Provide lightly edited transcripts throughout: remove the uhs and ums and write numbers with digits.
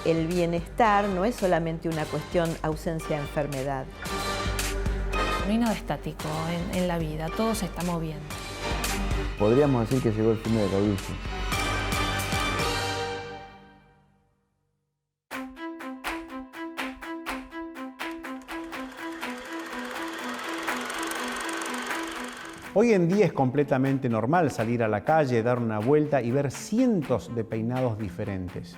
el bienestar no es solamente una cuestión ausencia de enfermedad. No hay nada estático en la vida, todo se está moviendo. Podríamos decir que llegó el fin de Calvicie. Hoy en día es completamente normal salir a la calle, dar una vuelta y ver cientos de peinados diferentes.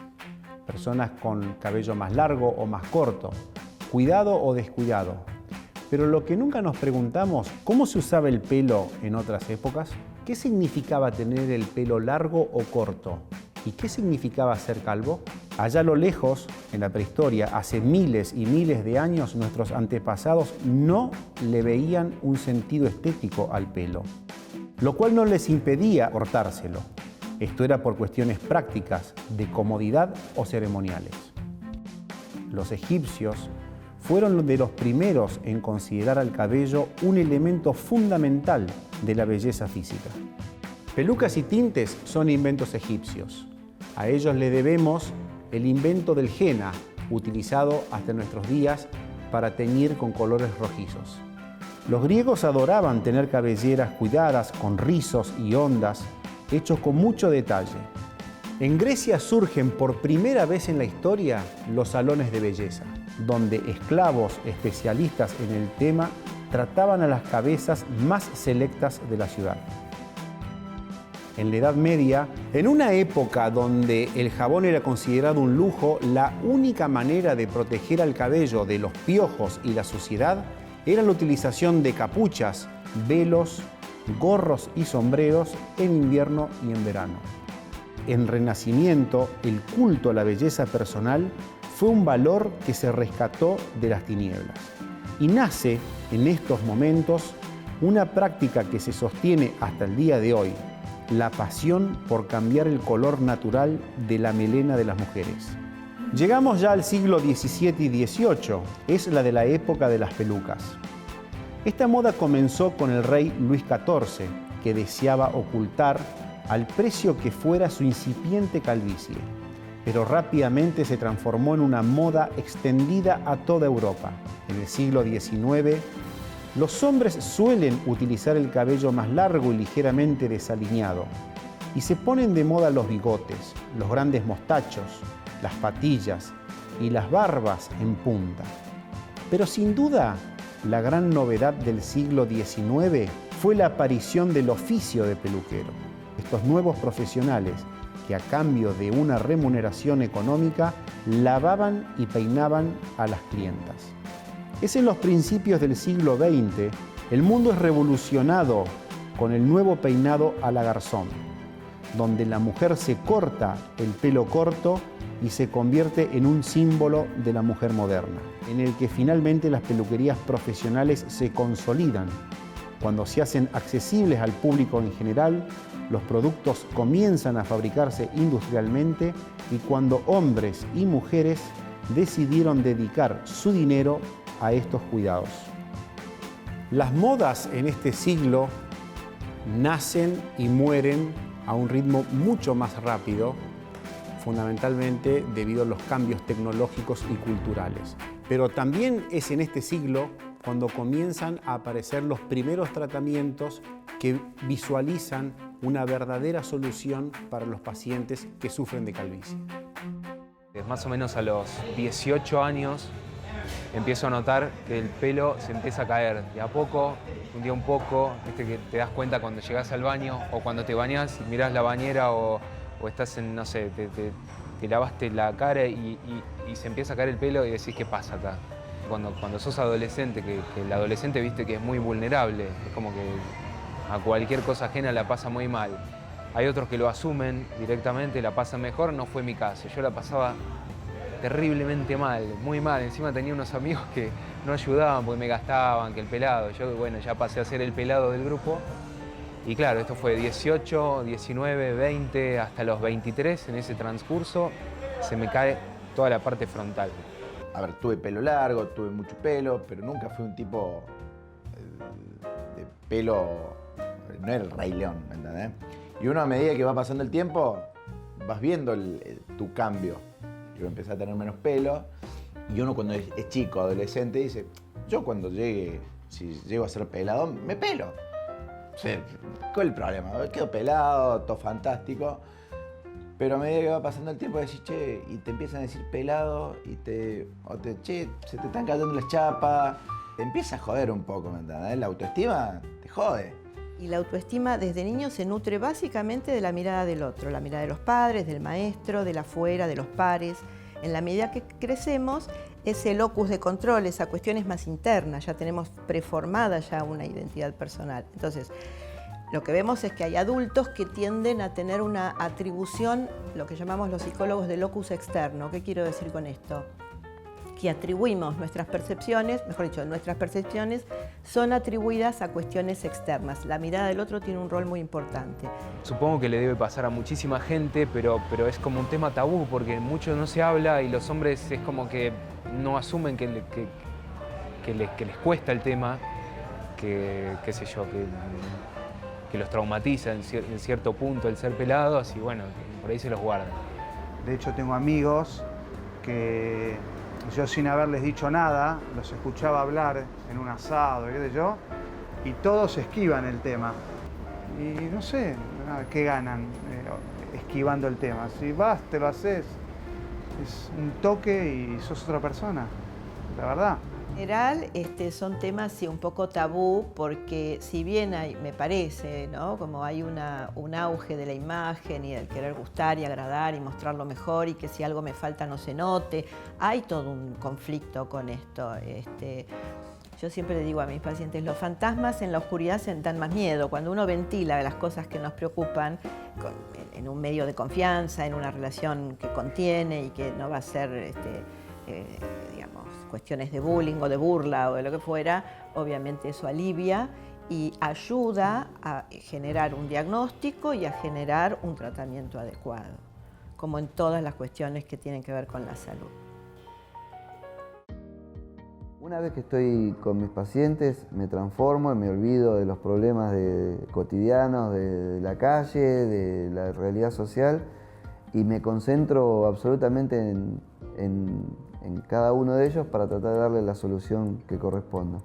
Personas con cabello más largo o más corto, cuidado o descuidado. Pero lo que nunca nos preguntamos, ¿cómo se usaba el pelo en otras épocas? ¿Qué significaba tener el pelo largo o corto? ¿Y qué significaba ser calvo? Allá a lo lejos, en la prehistoria, hace miles y miles de años, nuestros antepasados no le veían un sentido estético al pelo, lo cual no les impedía cortárselo. Esto era por cuestiones prácticas, de comodidad o ceremoniales. Los egipcios fueron de los primeros en considerar al cabello un elemento fundamental de la belleza física. Pelucas y tintes son inventos egipcios. A ellos le debemos el invento del henna, utilizado hasta nuestros días para teñir con colores rojizos. Los griegos adoraban tener cabelleras cuidadas con rizos y ondas, hechos con mucho detalle. En Grecia surgen por primera vez en la historia los salones de belleza, donde esclavos especialistas en el tema trataban a las cabezas más selectas de la ciudad. En la Edad Media, en una época donde el jabón era considerado un lujo, la única manera de proteger al cabello de los piojos y la suciedad era la utilización de capuchas, velos, gorros y sombreros en invierno y en verano. En Renacimiento, el culto a la belleza personal fue un valor que se rescató de las tinieblas. Y nace en estos momentos una práctica que se sostiene hasta el día de hoy, la pasión por cambiar el color natural de la melena de las mujeres. Llegamos ya al siglo XVII y XVIII, es la de la época de las pelucas. Esta moda comenzó con el rey Luis XIV, que deseaba ocultar al precio que fuera su incipiente calvicie, pero rápidamente se transformó en una moda extendida a toda Europa. En el siglo XIX, los hombres suelen utilizar el cabello más largo y ligeramente desaliñado, y se ponen de moda los bigotes, los grandes mostachos, las patillas y las barbas en punta. Pero sin duda, la gran novedad del siglo XIX fue la aparición del oficio de peluquero. Estos nuevos profesionales que a cambio de una remuneración económica lavaban y peinaban a las clientas. Es en los principios del siglo XX, el mundo es revolucionado con el nuevo peinado a la garzón, donde la mujer se corta el pelo corto y se convierte en un símbolo de la mujer moderna, en el que finalmente las peluquerías profesionales se consolidan. Cuando se hacen accesibles al público en general, los productos comienzan a fabricarse industrialmente y cuando hombres y mujeres decidieron dedicar su dinero a estos cuidados. Las modas en este siglo nacen y mueren a un ritmo mucho más rápido, fundamentalmente debido a los cambios tecnológicos y culturales. Pero también es en este siglo cuando comienzan a aparecer los primeros tratamientos que visualizan una verdadera solución para los pacientes que sufren de calvicie. Más o menos a los 18 años empiezo a notar que el pelo se empieza a caer de a poco, un día un poco, viste que te das cuenta cuando llegas al baño o cuando te bañas y mirás la bañera o estás en, no sé, te lavaste la cara y se empieza a caer el pelo y decís, ¿qué pasa acá? Cuando sos adolescente, que el adolescente viste que es muy vulnerable, es como que a cualquier cosa ajena la pasa muy mal. Hay otros que lo asumen directamente, la pasan mejor, no fue mi caso. Yo la pasaba terriblemente mal, muy mal. Encima tenía unos amigos que no ayudaban porque me gastaban, que el pelado. Yo, bueno, ya pasé a ser el pelado del grupo. Y claro, esto fue 18, 19, 20, hasta los 23. En ese transcurso se me cae toda la parte frontal. A ver, tuve pelo largo, tuve mucho pelo, pero nunca fui un tipo de pelo... No era el Rey León, ¿me entendés? Y uno a medida que va pasando el tiempo, vas viendo tu cambio. yo empecé a tener menos pelo. Y uno cuando es chico, adolescente, dice, yo cuando llegue, si llego a ser pelado, me pelo. Sí, ¿cuál es el problema? Quedo pelado, todo fantástico. Pero a medida que va pasando el tiempo decís, che, y te empiezan a decir pelado, che, se te están cayendo las chapas. Te empieza a joder un poco, ¿me entiendes? La autoestima te jode. Y la autoestima desde niño se nutre básicamente de la mirada del otro, la mirada de los padres, del maestro, del afuera, de los pares. En la medida que crecemos, ese locus de control, esa cuestión es más interna, ya tenemos preformada ya una identidad personal. Entonces, lo que vemos es que hay adultos que tienden a tener una atribución, lo que llamamos los psicólogos de locus externo. ¿Qué quiero decir con esto? Que atribuimos nuestras percepciones, mejor dicho, nuestras percepciones son atribuidas a cuestiones externas. La mirada del otro tiene un rol muy importante. Supongo que le debe pasar a muchísima gente, pero es como un tema tabú porque mucho no se habla y los hombres es como que no asumen que les cuesta el tema, qué sé yo, que los traumatiza en cierto punto el ser pelados y bueno, por ahí se los guardan. De hecho, tengo amigos que yo sin haberles dicho nada, los escuchaba hablar en un asado, qué sé yo, y todos esquivan el tema. Y no sé, ¿qué ganan esquivando el tema? Si vas, te lo haces, es un toque y sos otra persona, la verdad. En general, son temas sí, un poco tabú porque si bien hay, me parece, ¿no? Como hay un auge de la imagen y del querer gustar y agradar y mostrar lo mejor y que si algo me falta no se note, hay todo un conflicto con esto. Yo siempre le digo a mis pacientes, los fantasmas en la oscuridad dan más miedo. Cuando uno ventila las cosas que nos preocupan en un medio de confianza, en una relación que contiene y que no va a ser, digamos, cuestiones de bullying o de burla o de lo que fuera, obviamente eso alivia y ayuda a generar un diagnóstico y a generar un tratamiento adecuado, como en todas las cuestiones que tienen que ver con la salud. Una vez que estoy con mis pacientes, me transformo y me olvido de los problemas cotidianos, de la calle, de la realidad social y me concentro absolutamente en cada uno de ellos para tratar de darle la solución que corresponda.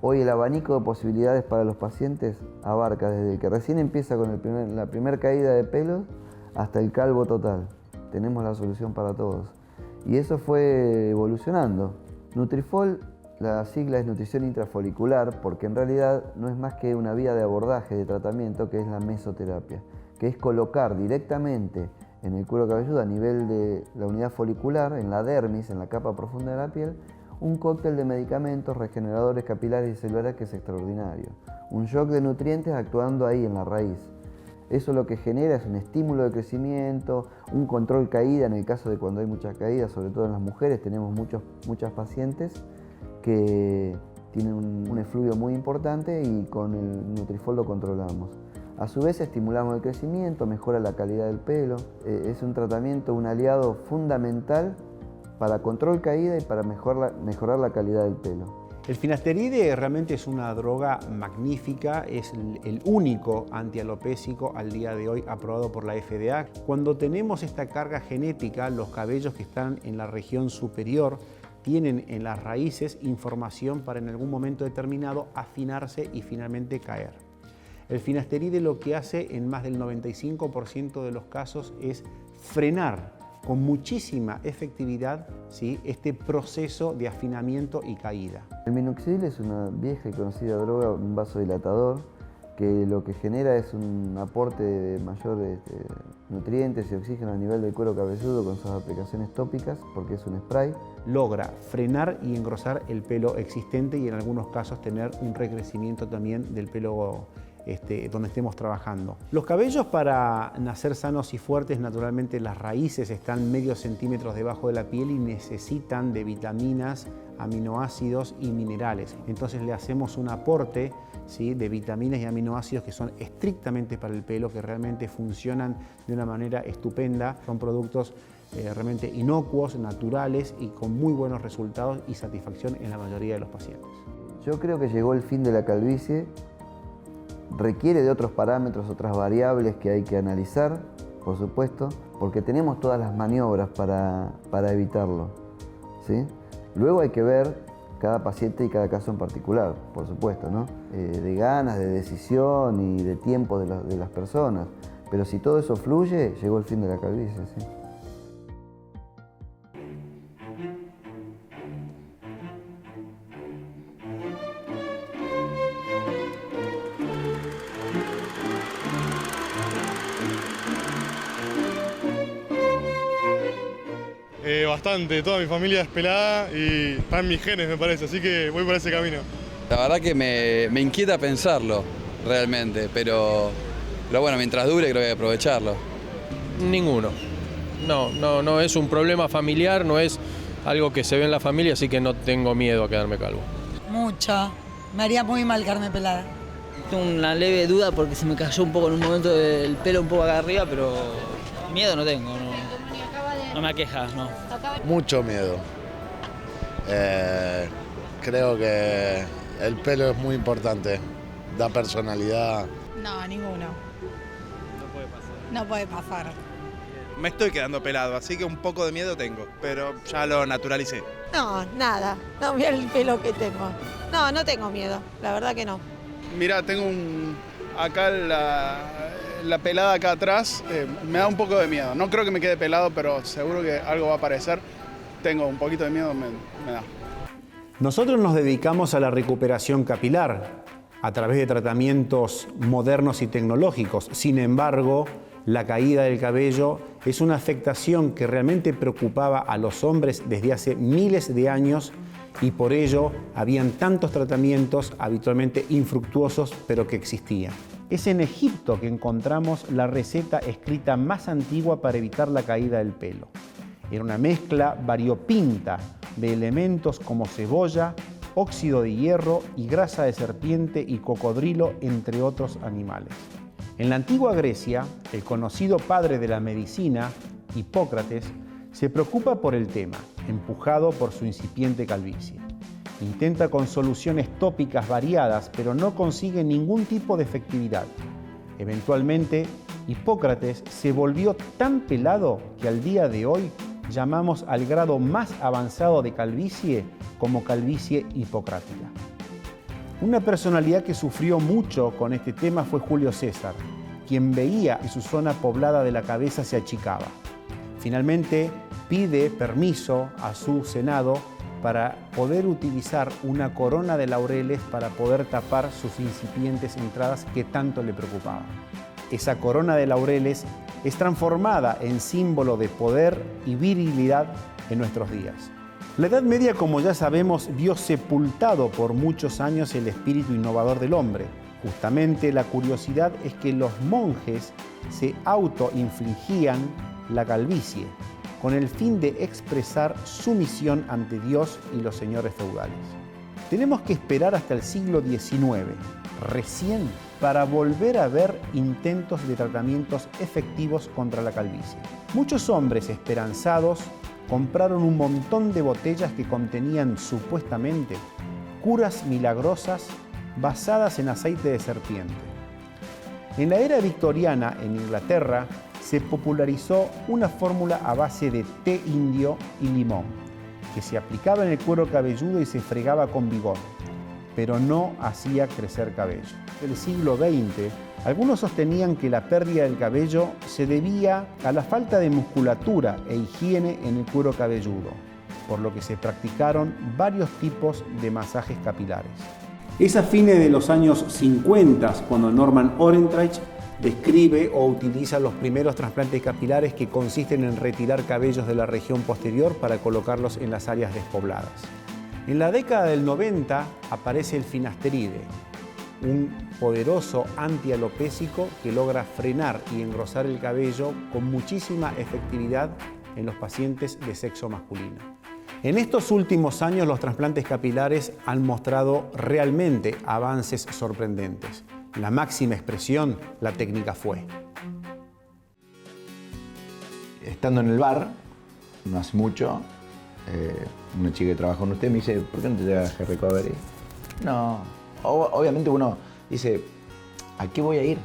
Hoy el abanico de posibilidades para los pacientes abarca desde que recién empieza con la primera caída de pelos hasta el calvo total. Tenemos la solución para todos. Y eso fue evolucionando. Nutrifol, la sigla es nutrición intrafolicular porque en realidad no es más que una vía de abordaje de tratamiento que es la mesoterapia, que es colocar directamente en el cuero cabelludo a nivel de la unidad folicular, en la dermis, en la capa profunda de la piel, un cóctel de medicamentos regeneradores capilares y celulares que es extraordinario. Un shock de nutrientes actuando ahí en la raíz. Eso lo que genera es un estímulo de crecimiento, un control caída en el caso de cuando hay muchas caídas, sobre todo en las mujeres, tenemos muchas pacientes que tienen un efluvio muy importante y con el Nutrifol lo controlamos. A su vez estimulamos el crecimiento, mejora la calidad del pelo, es un tratamiento, un aliado fundamental para control caída y para mejorar la calidad del pelo. El finasteride realmente es una droga magnífica, es el único antialopésico al día de hoy aprobado por la FDA. Cuando tenemos esta carga genética, los cabellos que están en la región superior tienen en las raíces información para en algún momento determinado afinarse y finalmente caer. El finasteride lo que hace en más del 95% de los casos es frenar con muchísima efectividad, ¿sí?, este proceso de afinamiento y caída. El minoxidil es una vieja y conocida droga, un vasodilatador, que lo que genera es un aporte de mayor nutrientes y oxígeno a nivel del cuero cabelludo con sus aplicaciones tópicas, porque es un spray. Logra frenar y engrosar el pelo existente y en algunos casos tener un recrecimiento también del pelo donde estemos trabajando. Los cabellos para nacer sanos y fuertes, naturalmente las raíces están medio centímetros debajo de la piel y necesitan de vitaminas, aminoácidos y minerales. Entonces le hacemos un aporte, ¿sí?, de vitaminas y aminoácidos que son estrictamente para el pelo, que realmente funcionan de una manera estupenda. Son productos realmente inocuos, naturales y con muy buenos resultados y satisfacción en la mayoría de los pacientes. Yo creo que llegó el fin de la calvicie. Requiere de otros parámetros, otras variables que hay que analizar, por supuesto, porque tenemos todas las maniobras para evitarlo, ¿sí? Luego hay que ver cada paciente y cada caso en particular, por supuesto, ¿no? De ganas, de decisión y de tiempo de las personas. Pero si todo eso fluye, llegó el fin de la calvicie, ¿sí? Bastante, toda mi familia es pelada y está en mis genes, me parece, así que voy por ese camino. La verdad que me inquieta pensarlo, realmente, pero bueno, mientras dure creo que hay que aprovecharlo. Ninguno. No es un problema familiar, no es algo que se ve en la familia, así que no tengo miedo a quedarme calvo. Mucho. Me haría muy mal quedarme pelada. Tengo una leve duda porque se me cayó un poco en un momento el pelo un poco acá arriba, pero miedo no tengo, no me aqueja, no. Mucho miedo. Creo que el pelo es muy importante, da personalidad. No, ninguno. No puede pasar. Me estoy quedando pelado, así que un poco de miedo tengo, pero ya lo naturalicé. No, nada. No, mira el pelo que tengo. No tengo miedo, la verdad que no. Mirá, tengo acá la pelada acá atrás, me da un poco de miedo. No creo que me quede pelado, pero seguro que algo va a aparecer. Tengo un poquito de miedo, me da. Nosotros nos dedicamos a la recuperación capilar a través de tratamientos modernos y tecnológicos. Sin embargo, la caída del cabello es una afectación que realmente preocupaba a los hombres desde hace miles de años y por ello habían tantos tratamientos habitualmente infructuosos, pero que existían. Es en Egipto que encontramos la receta escrita más antigua para evitar la caída del pelo. Era una mezcla variopinta de elementos como cebolla, óxido de hierro y grasa de serpiente y cocodrilo, entre otros animales. En la antigua Grecia, el conocido padre de la medicina, Hipócrates, se preocupa por el tema, empujado por su incipiente calvicie. Intenta con soluciones tópicas variadas, pero no consigue ningún tipo de efectividad. Eventualmente, Hipócrates se volvió tan pelado que al día de hoy llamamos al grado más avanzado de calvicie como calvicie hipocrática. Una personalidad que sufrió mucho con este tema fue Julio César, quien veía que su zona poblada de la cabeza se achicaba. Finalmente, pide permiso a su Senado para poder utilizar una corona de laureles para poder tapar sus incipientes entradas que tanto le preocupaban. Esa corona de laureles es transformada en símbolo de poder y virilidad en nuestros días. La Edad Media, como ya sabemos, vio sepultado por muchos años el espíritu innovador del hombre. Justamente la curiosidad es que los monjes se autoinfligían la calvicie con el fin de expresar su misión ante Dios y los señores feudales. Tenemos que esperar hasta el siglo XIX, recién, para volver a ver intentos de tratamientos efectivos contra la calvicie. Muchos hombres esperanzados compraron un montón de botellas que contenían supuestamente curas milagrosas basadas en aceite de serpiente. En la era victoriana, en Inglaterra, se popularizó una fórmula a base de té indio y limón, que se aplicaba en el cuero cabelludo y se fregaba con vigor, pero no hacía crecer cabello. En el siglo XX, algunos sostenían que la pérdida del cabello se debía a la falta de musculatura e higiene en el cuero cabelludo, por lo que se practicaron varios tipos de masajes capilares. Es a fines de los años 50 cuando Norman Orentreich describe o utiliza los primeros trasplantes capilares que consisten en retirar cabellos de la región posterior para colocarlos en las áreas despobladas. En la década del 90 aparece el finasteride, un poderoso antialopésico que logra frenar y engrosar el cabello con muchísima efectividad en los pacientes de sexo masculino. En estos últimos años los trasplantes capilares han mostrado realmente avances sorprendentes. La máxima expresión, la técnica fue. Estando en el bar, no hace mucho, una chica que trabaja con usted me dice, ¿por qué no te llevas a Recovery? No, obviamente uno dice, ¿a qué voy a ir?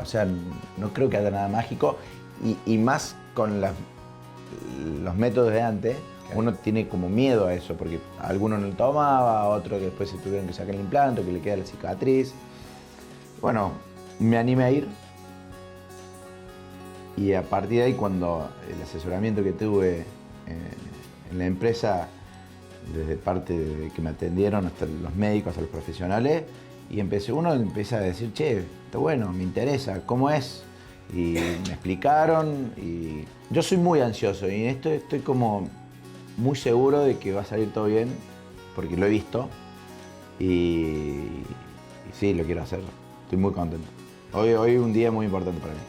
O sea, no creo que haya nada mágico. Y más con los métodos de antes, uno tiene como miedo a eso, porque algunos no lo tomaba, otros que después se tuvieron que sacar el implante, que le queda la cicatriz. Bueno, me animé a ir. Y a partir de ahí, cuando el asesoramiento que tuve en la empresa, desde parte de que me atendieron hasta los médicos, hasta los profesionales, y uno empieza a decir, che, está bueno, me interesa, ¿cómo es? Y me explicaron, y yo soy muy ansioso, y en esto estoy como muy seguro de que va a salir todo bien, porque lo he visto, y sí, lo quiero hacer, estoy muy contento. Hoy es un día muy importante para mí,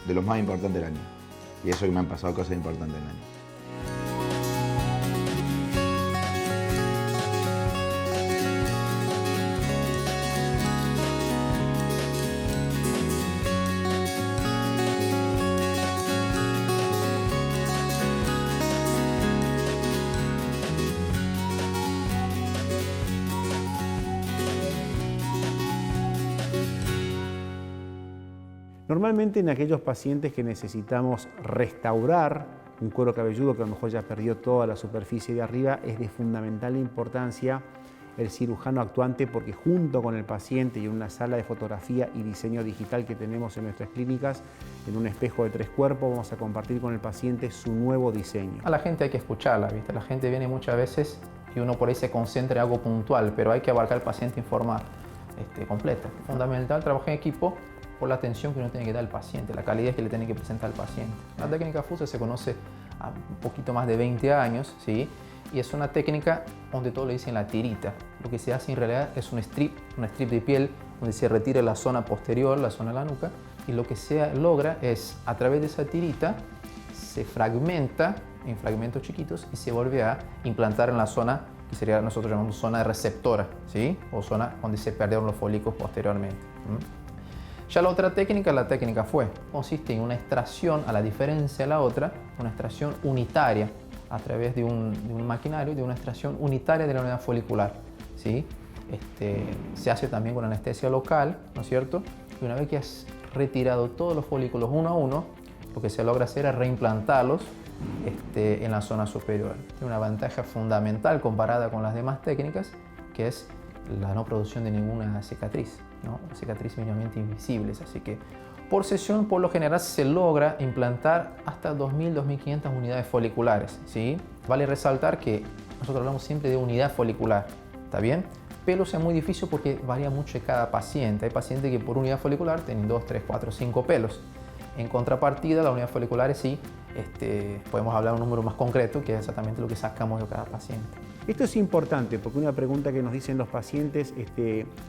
de los más importantes del año, y eso que me han pasado cosas importantes en el año. Normalmente en aquellos pacientes que necesitamos restaurar un cuero cabelludo que a lo mejor ya perdió toda la superficie de arriba, es de fundamental importancia el cirujano actuante, porque junto con el paciente y en una sala de fotografía y diseño digital que tenemos en nuestras clínicas, en un espejo de 3 cuerpos, vamos a compartir con el paciente su nuevo diseño. A la gente hay que escucharla, ¿viste? La gente viene muchas veces y uno por ahí se concentra en algo puntual, pero hay que abarcar al paciente en forma completa. Fundamental trabajar en equipo por la atención que uno tiene que dar al paciente, la calidad que le tiene que presentar al paciente. La técnica FUSE se conoce a un poquito más de 20 años, ¿sí? Y es una técnica donde todo le dicen la tirita. Lo que se hace en realidad es un strip de piel donde se retira la zona posterior, la zona de la nuca, y lo que se logra es, a través de esa tirita, se fragmenta en fragmentos chiquitos y se vuelve a implantar en la zona que sería, nosotros llamamos zona receptora, ¿sí? O zona donde se perdieron los folículos posteriormente. Ya la otra técnica, la técnica FUE, consiste en una extracción, a la diferencia de la otra, una extracción unitaria a través de un maquinario, de una extracción unitaria de la unidad folicular, ¿sí? Se hace también con anestesia local, ¿no es cierto? Y una vez que has retirado todos los folículos uno a uno, lo que se logra hacer es reimplantarlos en la zona superior. Tiene una ventaja fundamental comparada con las demás técnicas, que es la no producción de ninguna cicatriz, ¿no? Cicatrices mínimamente invisibles. Así que por sesión, por lo general, se logra implantar hasta 2.000, 2.500 unidades foliculares, ¿sí? Vale resaltar que nosotros hablamos siempre de unidad folicular, ¿está bien? Pelos es muy difícil porque varía mucho de cada paciente. Hay pacientes que por unidad folicular tienen 2, 3, 4, 5 pelos. En contrapartida, las unidades foliculares sí, podemos hablar de un número más concreto, que es exactamente lo que sacamos de cada paciente. Esto es importante porque una pregunta que nos dicen los pacientes,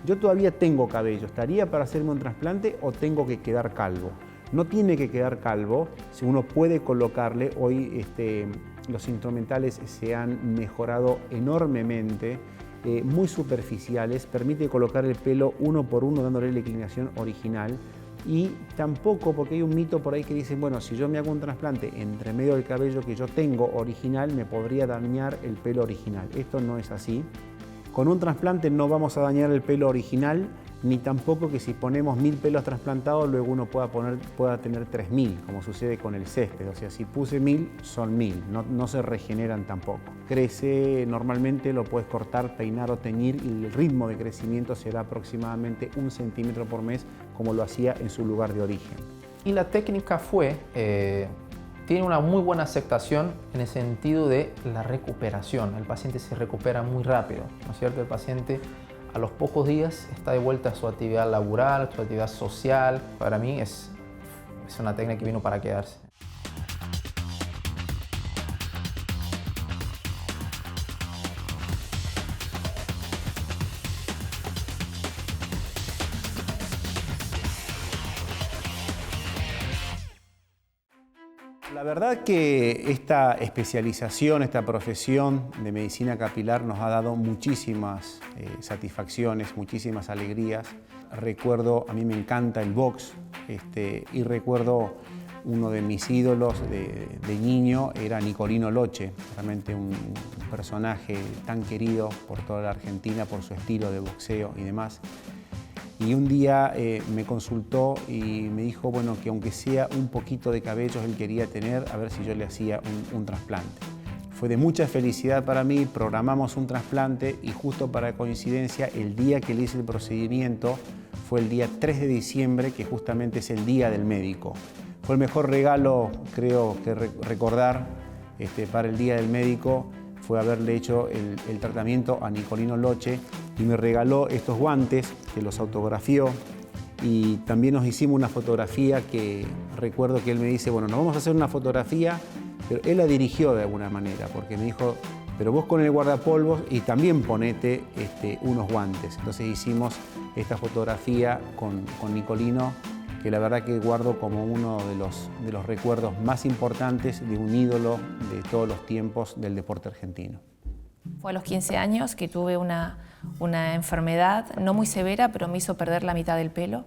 yo todavía tengo cabello, ¿estaría para hacerme un trasplante o tengo que quedar calvo? No tiene que quedar calvo, si uno puede colocarle, hoy los instrumentales se han mejorado enormemente, muy superficiales, permite colocar el pelo uno por uno dándole la inclinación original. Y tampoco, porque hay un mito por ahí que dicen, bueno, si yo me hago un trasplante entre medio del cabello que yo tengo original, me podría dañar el pelo original. Esto no es así. Con un trasplante no vamos a dañar el pelo original, ni tampoco que si ponemos 1000 pelos trasplantados, luego uno pueda tener 3000, como sucede con el césped. O sea, si puse 1000, son 1000, no se regeneran tampoco. Crece, normalmente lo puedes cortar, peinar o teñir, y el ritmo de crecimiento será aproximadamente 1 centímetro por mes, como lo hacía en su lugar de origen. Y la técnica FUE tiene una muy buena aceptación en el sentido de la recuperación. El paciente se recupera muy rápido, ¿no es cierto? El paciente a los pocos días está de vuelta a su actividad laboral, a su actividad social. Para mí es una técnica que vino para quedarse. La verdad que esta especialización, esta profesión de medicina capilar nos ha dado muchísimas satisfacciones, muchísimas alegrías. Recuerdo, a mí me encanta el box, y recuerdo uno de mis ídolos de niño era Nicolino Loche, realmente un personaje tan querido por toda la Argentina por su estilo de boxeo y demás. Y un día me consultó y me dijo, bueno, que aunque sea un poquito de cabellos él quería tener, a ver si yo le hacía un trasplante. Fue de mucha felicidad para mí, programamos un trasplante y justo para coincidencia el día que le hice el procedimiento fue el día 3 de diciembre, que justamente es el Día del Médico. Fue el mejor regalo, creo que recordar, para el Día del Médico, fue haberle hecho el tratamiento a Nicolino Loche y me regaló estos guantes que los autografió y también nos hicimos una fotografía que recuerdo que él me dice, bueno, nos vamos a hacer una fotografía, pero él la dirigió de alguna manera porque me dijo, pero vos con el guardapolvos y también ponete unos guantes. Entonces hicimos esta fotografía con Nicolino, que la verdad que guardo como uno de los recuerdos más importantes de un ídolo de todos los tiempos del deporte argentino. Fue a los 15 años que tuve una enfermedad, no muy severa, pero me hizo perder la mitad del pelo.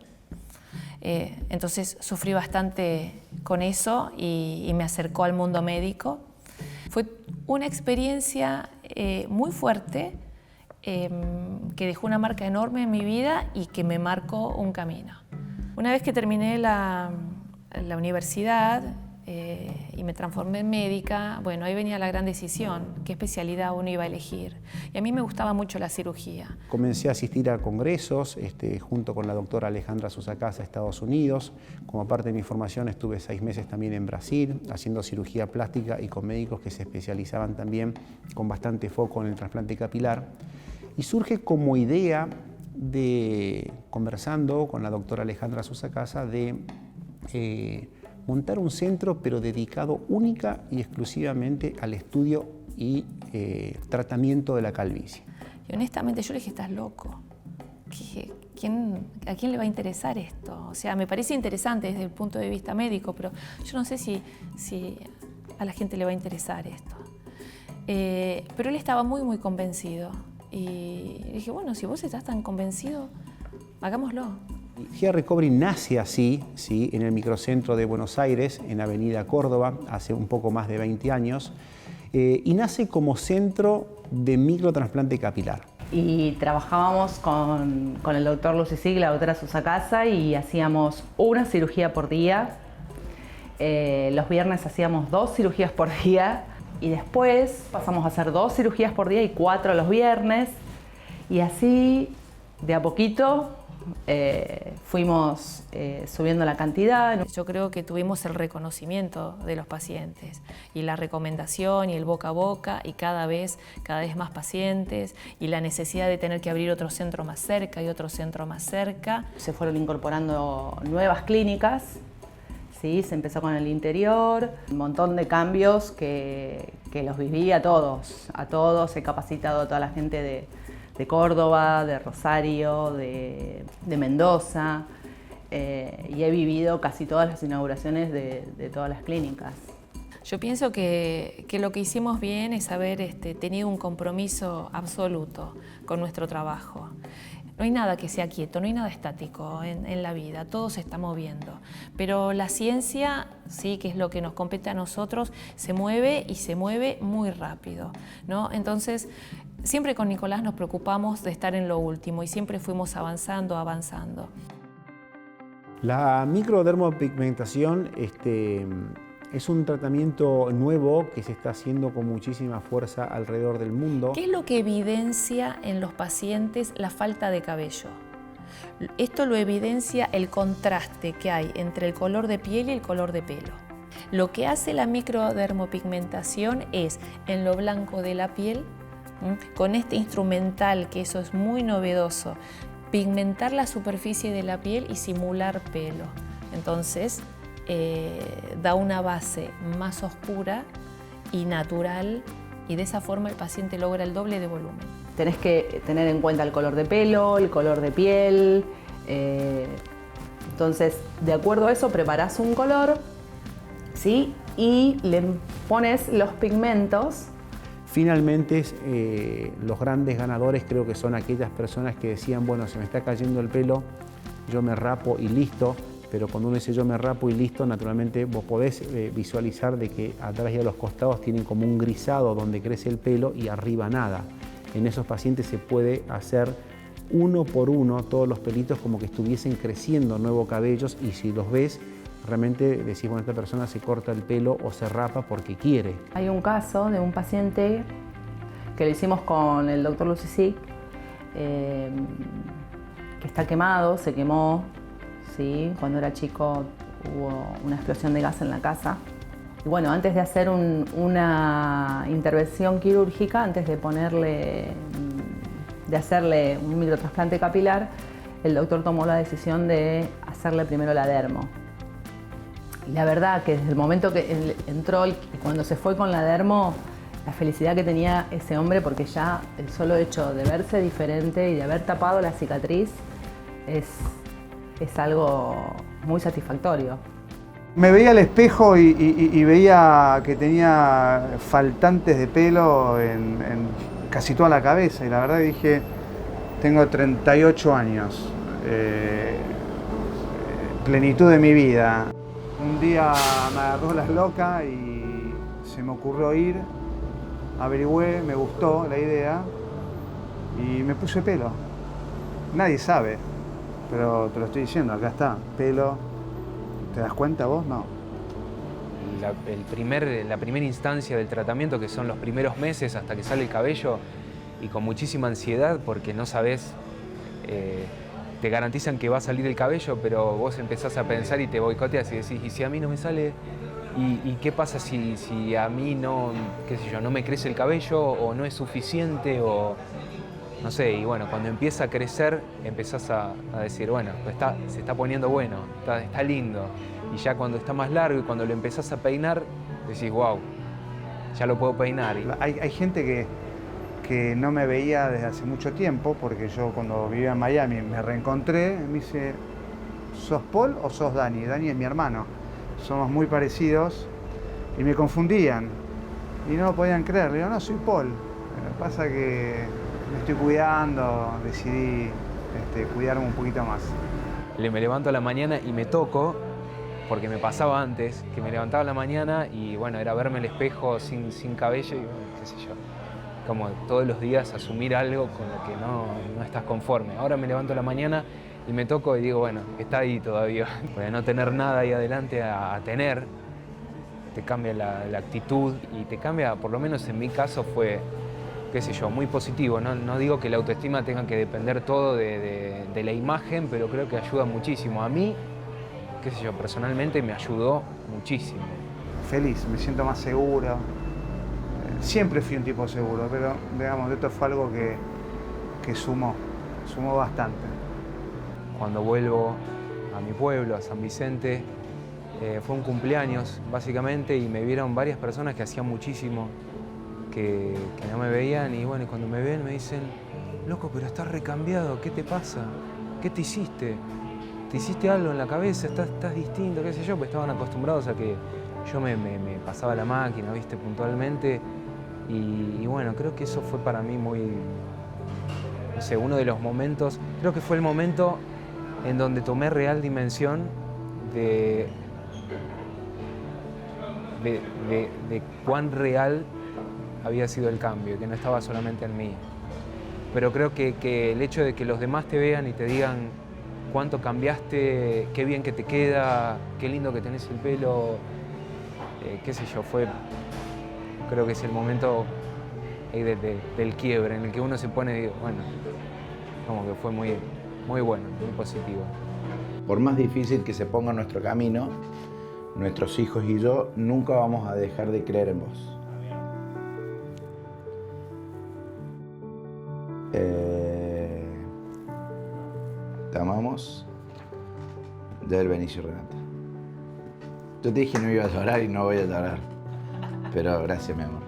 Entonces sufrí bastante con eso y me acercó al mundo médico. Fue una experiencia muy fuerte que dejó una marca enorme en mi vida y que me marcó un camino. Una vez que terminé la universidad y me transformé en médica, bueno, ahí venía la gran decisión, qué especialidad uno iba a elegir. Y a mí me gustaba mucho la cirugía. Comencé a asistir a congresos junto con la doctora Alejandra Susacasa a Estados Unidos. Como parte de mi formación estuve 6 meses también en Brasil, haciendo cirugía plástica y con médicos que se especializaban también con bastante foco en el trasplante capilar. Y surge como idea conversando con la doctora Alejandra Susacasa, de montar un centro pero dedicado única y exclusivamente al estudio y tratamiento de la calvicie. Y honestamente yo le dije, estás loco. ¿A quién le va a interesar esto? O sea, me parece interesante desde el punto de vista médico, pero yo no sé si a la gente le va a interesar esto. Pero él estaba muy, muy convencido. Y dije, bueno, si vos estás tan convencido, hagámoslo. GA Recovery nace así, ¿sí?, en el microcentro de Buenos Aires, en Avenida Córdoba, hace un poco más de 20 años, y nace como centro de microtrasplante capilar. Y trabajábamos con el doctor Lucicig y la doctora Susacasa y hacíamos una cirugía por día. Los viernes hacíamos 2 cirugías por día. Y después pasamos a hacer 2 cirugías por día y 4 los viernes. Y así, de a poquito, fuimos subiendo la cantidad. Yo creo que tuvimos el reconocimiento de los pacientes y la recomendación y el boca a boca y cada vez más pacientes y la necesidad de tener que abrir otro centro más cerca y otro centro más cerca. Se fueron incorporando nuevas clínicas. Sí, se empezó con el interior, un montón de cambios que los viví a todos. He capacitado a toda la gente de Córdoba, de Rosario, de Mendoza y he vivido casi todas las inauguraciones de todas las clínicas. Yo pienso que lo que hicimos bien es haber tenido un compromiso absoluto con nuestro trabajo. No hay nada que sea quieto, no hay nada estático en la vida, todo se está moviendo. Pero la ciencia, sí, que es lo que nos compete a nosotros, se mueve y se mueve muy rápido, ¿no? Entonces, siempre con Nicolás nos preocupamos de estar en lo último y siempre fuimos avanzando. La microdermopigmentación es un tratamiento nuevo que se está haciendo con muchísima fuerza alrededor del mundo. ¿Qué es lo que evidencia en los pacientes la falta de cabello? Esto lo evidencia el contraste que hay entre el color de piel y el color de pelo. Lo que hace la microdermopigmentación es, en lo blanco de la piel, con este instrumental, que eso es muy novedoso, pigmentar la superficie de la piel y simular pelo. Entonces, da una base más oscura y natural y de esa forma el paciente logra el doble de volumen. Tenés que tener en cuenta el color de pelo, el color de piel. Entonces, de acuerdo a eso, preparás un color, ¿sí?, y le pones los pigmentos. Finalmente, los grandes ganadores creo que son aquellas personas que decían, bueno, se me está cayendo el pelo, yo me rapo y listo. Pero cuando uno dice yo me rapo y listo, naturalmente vos podés visualizar de que atrás y a los costados tienen como un grisado donde crece el pelo y arriba nada. En esos pacientes se puede hacer uno por uno todos los pelitos como que estuviesen creciendo nuevos cabellos, y si los ves, realmente decís, bueno, esta persona se corta el pelo o se rapa porque quiere. Hay un caso de un paciente que lo hicimos con el doctor Lucisic, que está quemado, se quemó, ¿sí? Cuando era chico hubo una explosión de gas en la casa. Y bueno, antes de hacer una intervención quirúrgica, antes de hacerle un microtrasplante capilar, el doctor tomó la decisión de hacerle primero la dermo. Y la verdad que desde el momento que él entró y cuando se fue con la dermo, la felicidad que tenía ese hombre, porque ya el solo hecho de verse diferente y de haber tapado la cicatriz es algo muy satisfactorio. Me veía al espejo y veía que tenía faltantes de pelo en casi toda la cabeza, y la verdad dije, tengo 38 años, plenitud de mi vida. Un día me agarró la loca y se me ocurrió ir, averigüé, me gustó la idea y me puse pelo. Nadie sabe, pero te lo estoy diciendo, acá está, pelo. ¿Te das cuenta vos? No. La primera instancia del tratamiento, que son los primeros meses hasta que sale el cabello, y con muchísima ansiedad porque no sabés, te garantizan que va a salir el cabello, pero vos empezás a pensar y te boicoteas y decís, ¿y si a mí no me sale? ¿Y qué pasa si a mí no, qué sé yo, no me crece el cabello o no es suficiente o no sé? Y bueno, cuando empieza a crecer empezás a decir, bueno, se está poniendo bueno, está lindo. Y ya cuando está más largo y cuando lo empezás a peinar, decís, wow, ya lo puedo peinar. Hay gente que no me veía desde hace mucho tiempo, porque yo cuando vivía en Miami me reencontré, me dice, ¿sos Paul o sos Dani? Dani es mi hermano, somos muy parecidos, y me confundían y no lo podían creer. Le digo, no, soy Paul. Lo que pasa que me estoy cuidando, decidí cuidarme un poquito más. Me levanto a la mañana y me toco, porque me pasaba antes, que me levantaba a la mañana y bueno, era verme el espejo sin cabello y bueno, qué sé yo. Como todos los días asumir algo con lo que no estás conforme. Ahora me levanto a la mañana y me toco y digo, bueno, está ahí todavía. De no tener nada ahí adelante a tener, te cambia la actitud y te cambia, por lo menos en mi caso fue, qué sé yo, muy positivo. No digo que la autoestima tenga que depender todo de la imagen, pero creo que ayuda muchísimo. A mí, qué sé yo, personalmente me ayudó muchísimo. Feliz, me siento más seguro. Siempre fui un tipo seguro, pero digamos, esto fue algo que sumó bastante. Cuando vuelvo a mi pueblo, a San Vicente, fue un cumpleaños básicamente y me vieron varias personas que hacían muchísimo que no me veían, y bueno, cuando me ven me dicen, loco, pero estás recambiado, ¿qué te pasa? ¿Qué te hiciste? ¿Te hiciste algo en la cabeza? ¿Estás distinto? ¿Qué sé yo? Pues estaban acostumbrados a que yo me pasaba la máquina, ¿viste? Puntualmente. Y bueno, creo que eso fue para mí muy, no sé, uno de los momentos, creo que fue el momento en donde tomé real dimensión de cuán real había sido el cambio, que no estaba solamente en mí. Pero creo que el hecho de que los demás te vean y te digan cuánto cambiaste, qué bien que te queda, qué lindo que tenés el pelo, qué sé yo, creo que es el momento del quiebre en el que uno se pone y digo, bueno, como que fue muy, muy bueno, muy positivo. Por más difícil que se ponga nuestro camino, nuestros hijos y yo nunca vamos a dejar de creer en vos. Te amamos, del Benicio Renata. Yo te dije que no iba a llorar y no voy a llorar, pero gracias, mi amor.